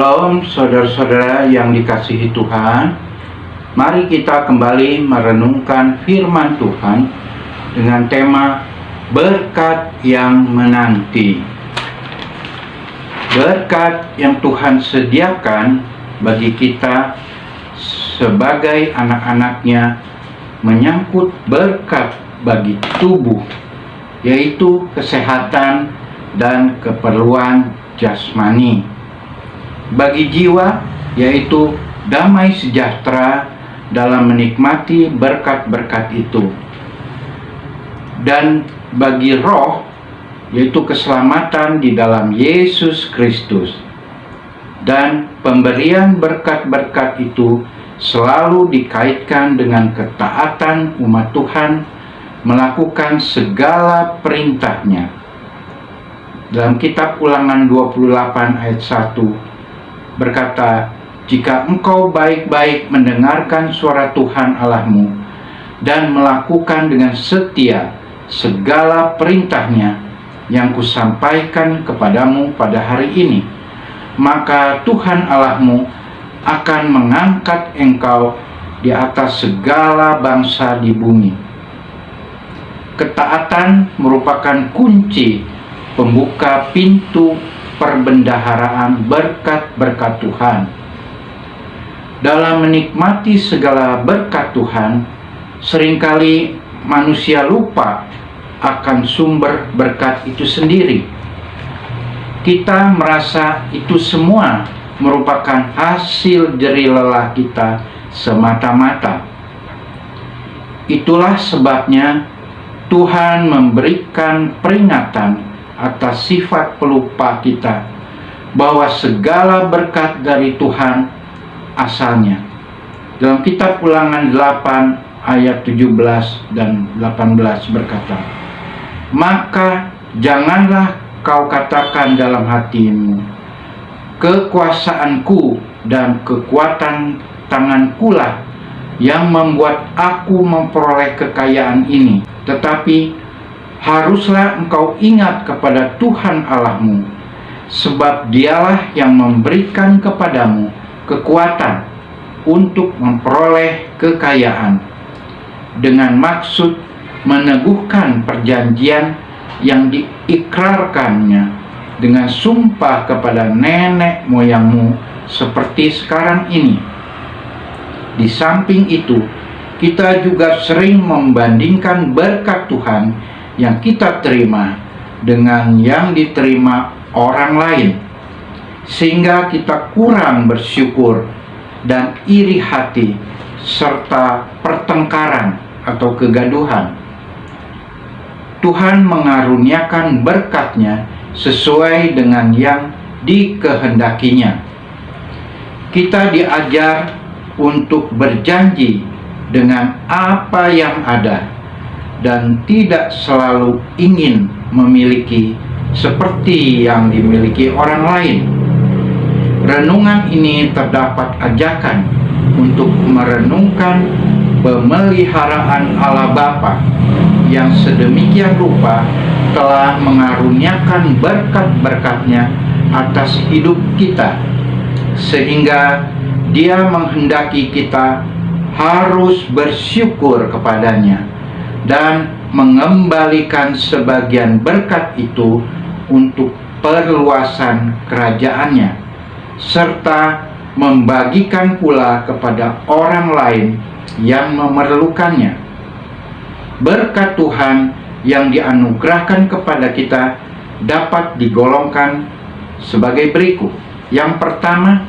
Shalom saudara-saudara yang dikasihi Tuhan. Mari kita kembali merenungkan firman Tuhan dengan tema berkat yang menanti. Berkat yang Tuhan sediakan bagi kita sebagai anak-anaknya menyangkut berkat bagi tubuh, yaitu kesehatan dan keperluan jasmani. Bagi jiwa, yaitu damai sejahtera dalam menikmati berkat-berkat itu. Dan bagi roh, yaitu keselamatan di dalam Yesus Kristus. Dan pemberian berkat-berkat itu selalu dikaitkan dengan ketaatan umat Tuhan melakukan segala perintahnya. Dalam kitab Ulangan 28 ayat 1 berkata, "Jika engkau baik-baik mendengarkan suara Tuhan Allahmu dan melakukan dengan setia segala perintahnya yang kusampaikan kepadamu pada hari ini, maka Tuhan Allahmu akan mengangkat engkau di atas segala bangsa di bumi." Ketaatan merupakan kunci pembuka pintu perbendaharaan berkat-berkat Tuhan. Dalam menikmati segala berkat Tuhan, seringkali manusia lupa akan sumber berkat itu sendiri. Kita merasa itu semua merupakan hasil jerih lelah kita semata-mata. Itulah sebabnya Tuhan memberikan peringatan atas sifat pelupa kita, bahwa segala berkat dari Tuhan asalnya. Dalam kitab Ulangan 8 ayat 17 dan 18 berkata, "Maka janganlah kau katakan dalam hatimu, kekuasaanku dan kekuatan tangankulah yang membuat aku memperoleh kekayaan ini, tetapi haruslah engkau ingat kepada Tuhan Allahmu, sebab Dialah yang memberikan kepadamu kekuatan untuk memperoleh kekayaan, dengan maksud meneguhkan perjanjian yang diikrarkannya dengan sumpah kepada nenek moyangmu seperti sekarang ini." Di samping itu, kita juga sering membandingkan berkat Tuhan yang kita terima dengan yang diterima orang lain, sehingga kita kurang bersyukur dan iri hati serta pertengkaran atau kegaduhan. Tuhan mengaruniakan berkat-Nya sesuai dengan yang dikehendakinya. Kita diajar untuk berjanji dengan apa yang ada dan tidak selalu ingin memiliki seperti yang dimiliki orang lain. Renungan ini terdapat ajakan untuk merenungkan pemeliharaan Allah Bapa yang sedemikian rupa telah mengaruniakan berkat-berkat-Nya atas hidup kita, sehingga Dia menghendaki kita harus bersyukur kepadanya dan mengembalikan sebagian berkat itu untuk perluasan kerajaan-Nya, serta membagikan pula kepada orang lain yang memerlukannya. Berkat Tuhan yang dianugerahkan kepada kita dapat digolongkan sebagai berikut. Yang pertama,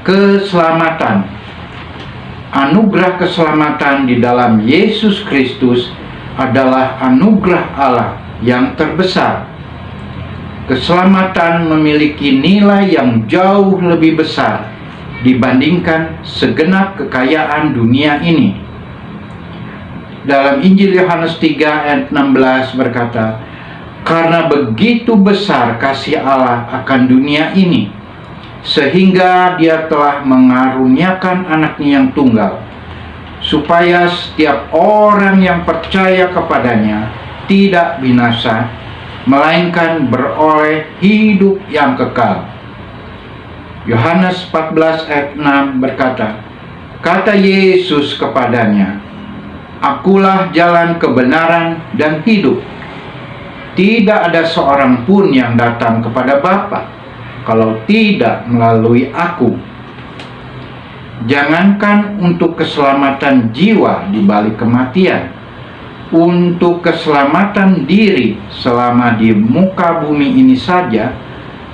keselamatan. Anugerah keselamatan di dalam Yesus Kristus adalah anugerah Allah yang terbesar. Keselamatan memiliki nilai yang jauh lebih besar dibandingkan segenap kekayaan dunia ini. Dalam Injil Yohanes 3 ayat 16 berkata, "Karena begitu besar kasih Allah akan dunia ini, sehingga Dia telah mengaruniakan anaknya yang tunggal, supaya setiap orang yang percaya kepadanya tidak binasa, melainkan beroleh hidup yang kekal." Yohanes 14 ayat 6 berkata, kata Yesus kepadanya, Akulah jalan kebenaran dan hidup. Tidak ada seorang pun yang datang kepada Bapa kalau tidak melalui Aku. Jangankan untuk keselamatan jiwa di balik kematian, untuk keselamatan diri selama di muka bumi ini saja,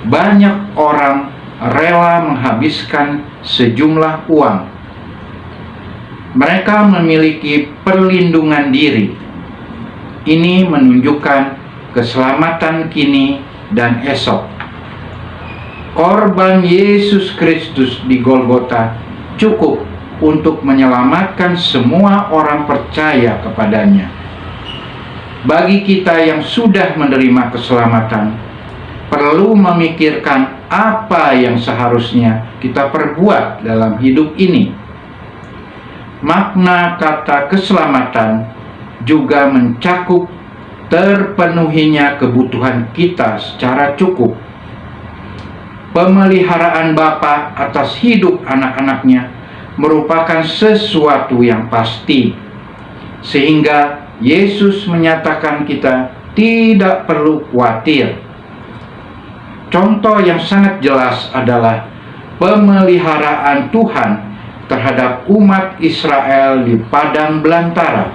banyak orang rela menghabiskan sejumlah uang. Mereka memiliki perlindungan diri. Ini menunjukkan keselamatan kini dan esok. Korban Yesus Kristus di Golgota cukup untuk menyelamatkan semua orang percaya kepadanya. Bagi kita yang sudah menerima keselamatan, perlu memikirkan apa yang seharusnya kita perbuat dalam hidup ini. Makna kata keselamatan juga mencakup terpenuhinya kebutuhan kita secara cukup. Pemeliharaan Bapa atas hidup anak-anaknya merupakan sesuatu yang pasti, sehingga Yesus menyatakan kita tidak perlu khawatir. Contoh yang sangat jelas adalah pemeliharaan Tuhan terhadap umat Israel di padang belantara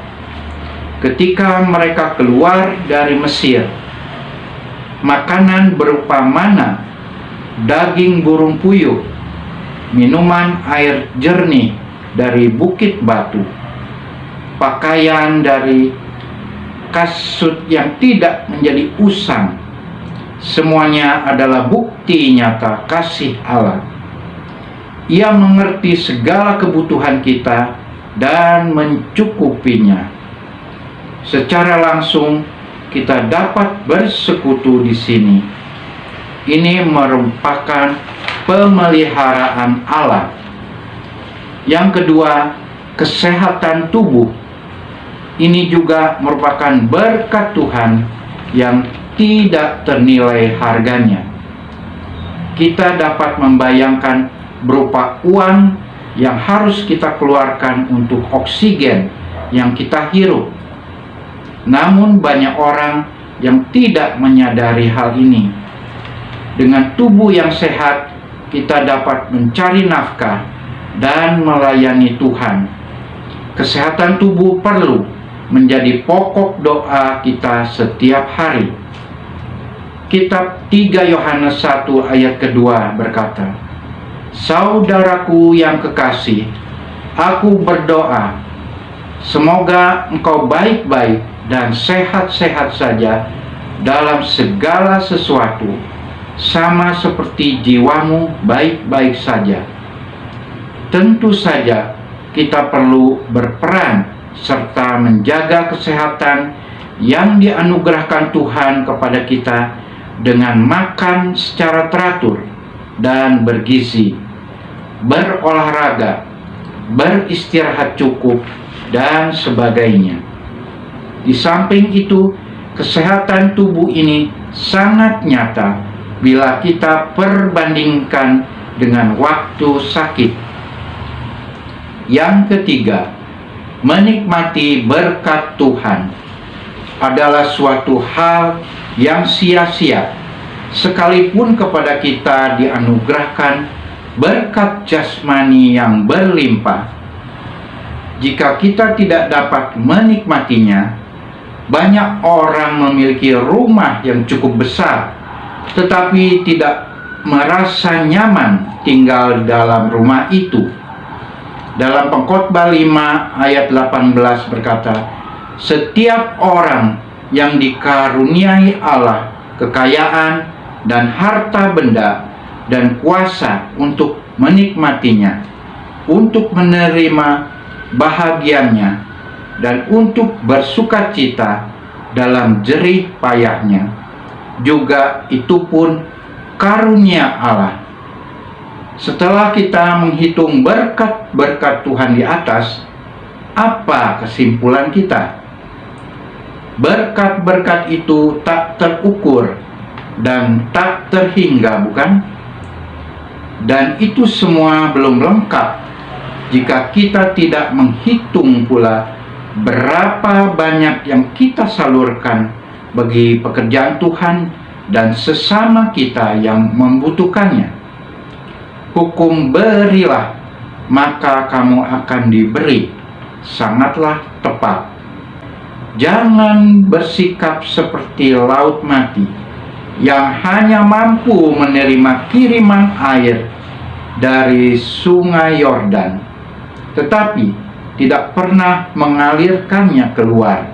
ketika mereka keluar dari Mesir. Makanan berupa mana, daging burung puyuh, minuman air jernih dari bukit batu, pakaian dari kasut yang tidak menjadi usang, semuanya adalah bukti nyata kasih Allah. Ia mengerti segala kebutuhan kita dan mencukupinya. Secara langsung kita dapat bersekutu di sini. Ini merupakan pemeliharaan Allah. Yang kedua, kesehatan tubuh. Ini juga merupakan berkat Tuhan yang tidak ternilai harganya. Kita dapat membayangkan berupa uang yang harus kita keluarkan untuk oksigen yang kita hirup. Namun banyak orang yang tidak menyadari hal ini. Dengan tubuh yang sehat, kita dapat mencari nafkah dan melayani Tuhan. Kesehatan tubuh perlu menjadi pokok doa kita setiap hari. Kitab 3 Yohanes 1 ayat kedua berkata, Saudaraku yang kekasih, aku berdoa, semoga engkau baik-baik dan sehat-sehat saja dalam segala sesuatu, sama seperti jiwamu baik-baik saja. Tentu saja kita perlu berperan serta menjaga kesehatan yang dianugerahkan Tuhan kepada kita dengan makan secara teratur dan bergizi, berolahraga, beristirahat cukup, dan sebagainya. Di samping itu, kesehatan tubuh ini sangat nyata bila kita perbandingkan dengan waktu sakit. Yang ketiga, menikmati berkat Tuhan adalah suatu hal yang sia-sia, sekalipun kepada kita dianugerahkan berkat jasmani yang berlimpah. Jika kita tidak dapat menikmatinya, banyak orang memiliki rumah yang cukup besar, tetapi tidak merasa nyaman tinggal dalam rumah itu. Dalam Pengkhotbah 5 ayat 18 berkata, setiap orang yang dikaruniai Allah kekayaan dan harta benda dan kuasa untuk menikmatinya, untuk menerima bahagiannya, dan untuk bersukacita dalam jerih payahnya, juga itu pun karunia Allah. Setelah kita menghitung berkat-berkat Tuhan di atas, apa kesimpulan kita? Berkat-berkat itu tak terukur dan tak terhingga, bukan? Dan itu semua belum lengkap jika kita tidak menghitung pula berapa banyak yang kita salurkan bagi pekerjaan Tuhan dan sesama kita yang membutuhkannya. Hukum berilah, maka kamu akan diberi, sangatlah tepat. Jangan bersikap seperti laut mati yang hanya mampu menerima kiriman air dari sungai Yordan, tetapi tidak pernah mengalirkannya keluar.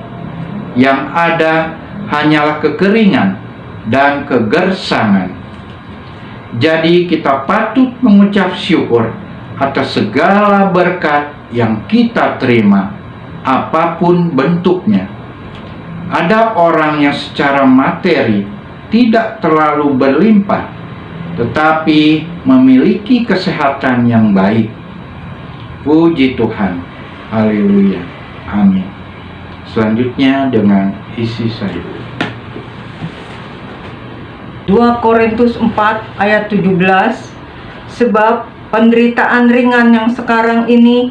Yang ada hanyalah kekeringan dan kegersangan. Jadi kita patut mengucap syukur atas segala berkat yang kita terima, apapun bentuknya. Ada orang yang secara materi tidak terlalu berlimpah, tetapi memiliki kesehatan yang baik. Puji Tuhan. Haleluya. Amin. Selanjutnya dengan isi saya. 2 Korintus 4 ayat 17. Sebab penderitaan ringan yang sekarang ini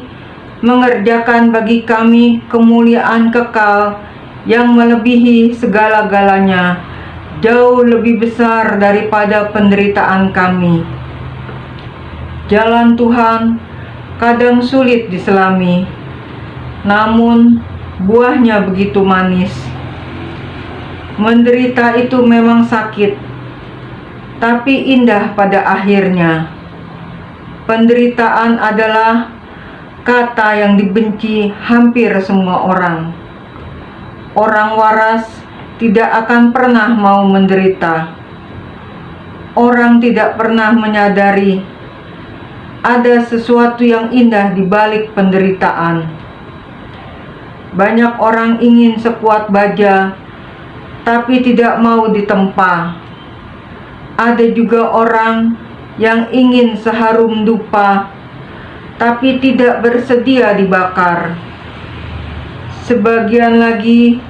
mengerjakan bagi kami kemuliaan kekal yang melebihi segala-galanya, jauh lebih besar daripada penderitaan kami. Jalan Tuhan kadang sulit diselami, namun buahnya begitu manis. Menderita itu memang sakit, tapi indah pada akhirnya. Penderitaan adalah kata yang dibenci hampir semua orang. Orang waras tidak akan pernah mau menderita. Orang tidak pernah menyadari ada sesuatu yang indah di balik penderitaan. Banyak orang ingin sekuat baja, tapi tidak mau ditempa. Ada juga orang yang ingin seharum dupa, tapi tidak bersedia dibakar. Sebagian lagi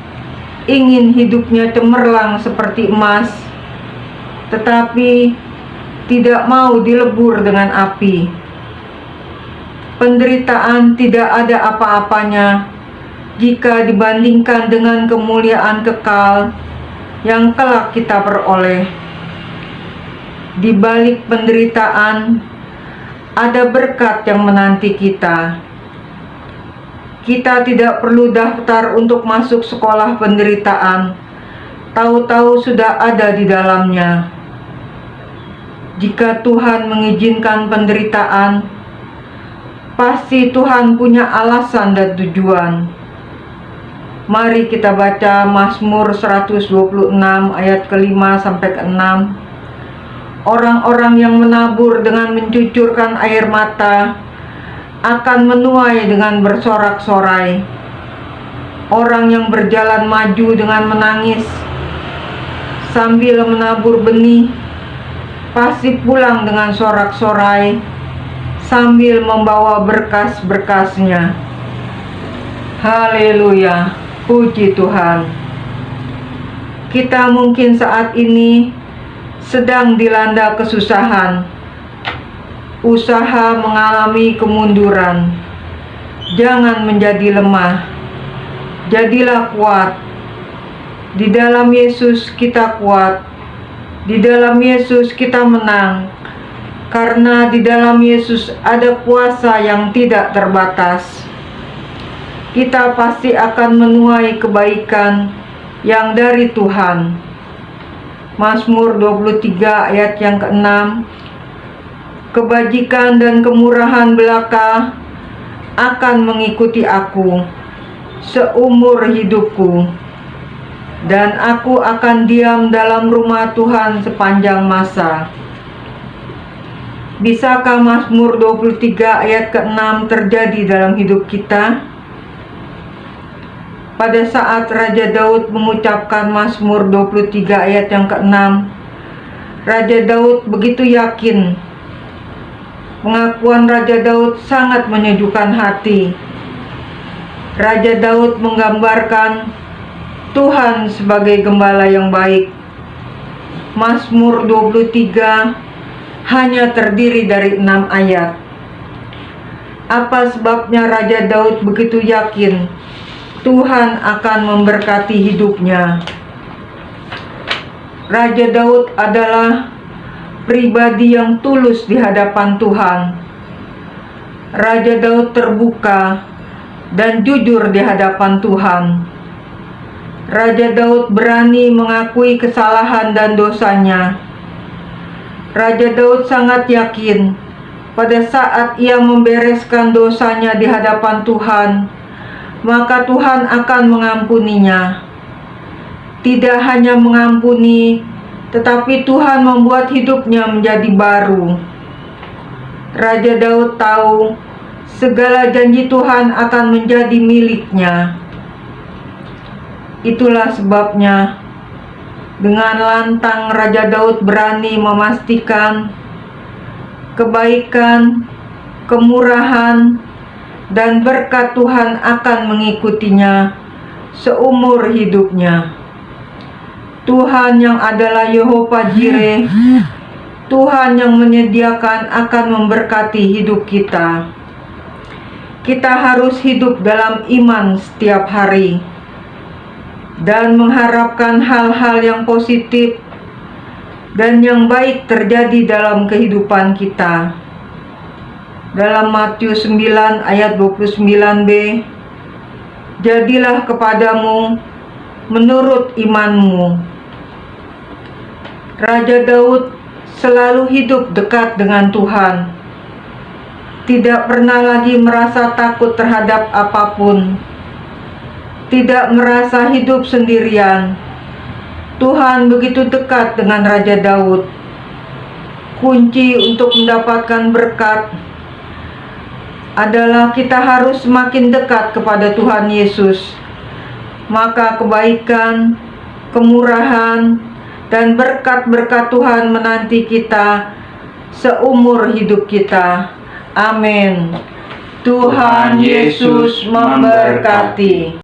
ingin hidupnya cemerlang seperti emas, tetapi tidak mau dilebur dengan api. Penderitaan tidak ada apa-apanya jika dibandingkan dengan kemuliaan kekal yang kelak kita peroleh. Di balik penderitaan ada berkat yang menanti kita. Kita tidak perlu daftar untuk masuk sekolah penderitaan, tahu-tahu sudah ada di dalamnya. Jika Tuhan mengizinkan penderitaan, pasti Tuhan punya alasan dan tujuan. Mari kita baca Mazmur 126 ayat ke-5 sampai ke-6. Orang-orang yang menabur dengan mencucurkan air mata akan menuai dengan bersorak-sorai. Orang yang berjalan maju dengan menangis sambil menabur benih pasti pulang dengan sorak-sorai sambil membawa berkas-berkasnya. Haleluya, puji Tuhan. Kita mungkin saat ini sedang dilanda kesusahan, usaha mengalami kemunduran. Jangan menjadi lemah, jadilah kuat. Di dalam Yesus kita kuat, di dalam Yesus kita menang, karena di dalam Yesus ada kuasa yang tidak terbatas. Kita pasti akan menuai kebaikan yang dari Tuhan. Mazmur 23 ayat yang ke-6. Kebajikan dan kemurahan belaka akan mengikuti aku seumur hidupku, dan aku akan diam dalam rumah Tuhan sepanjang masa. Bisakah Mazmur 23 ayat ke-6 terjadi dalam hidup kita? Pada saat Raja Daud mengucapkan Mazmur 23 ayat yang ke-6, Raja Daud begitu yakin. Pengakuan Raja Daud sangat menyejukkan hati. Raja Daud menggambarkan Tuhan sebagai gembala yang baik. Mazmur 23 hanya terdiri dari 6 ayat. Apa sebabnya Raja Daud begitu yakin Tuhan akan memberkati hidupnya? Raja Daud adalah pribadi yang tulus di hadapan Tuhan. Raja Daud terbuka dan jujur di hadapan Tuhan. Raja Daud berani mengakui kesalahan dan dosanya. Raja Daud sangat yakin pada saat ia membereskan dosanya di hadapan Tuhan, maka Tuhan akan mengampuninya. Tidak hanya mengampuni, tetapi Tuhan membuat hidupnya menjadi baru. Raja Daud tahu segala janji Tuhan akan menjadi miliknya. Itulah sebabnya dengan lantang Raja Daud berani memastikan kebaikan, kemurahan, dan berkat Tuhan akan mengikutinya seumur hidupnya. Tuhan yang adalah Yehova Jireh, Tuhan yang menyediakan akan memberkati hidup kita. Kita harus hidup dalam iman setiap hari dan mengharapkan hal-hal yang positif dan yang baik terjadi dalam kehidupan kita. Dalam Matius 9 ayat 29b, jadilah kepadamu menurut imanmu. Raja Daud selalu hidup dekat dengan Tuhan, tidak pernah lagi merasa takut terhadap apapun, tidak merasa hidup sendirian. Tuhan begitu dekat dengan Raja Daud. Kunci untuk mendapatkan berkat adalah kita harus semakin dekat kepada Tuhan Yesus. Maka kebaikan, kemurahan, dan berkat-berkat Tuhan menanti kita seumur hidup kita. Amin. Tuhan Yesus memberkati.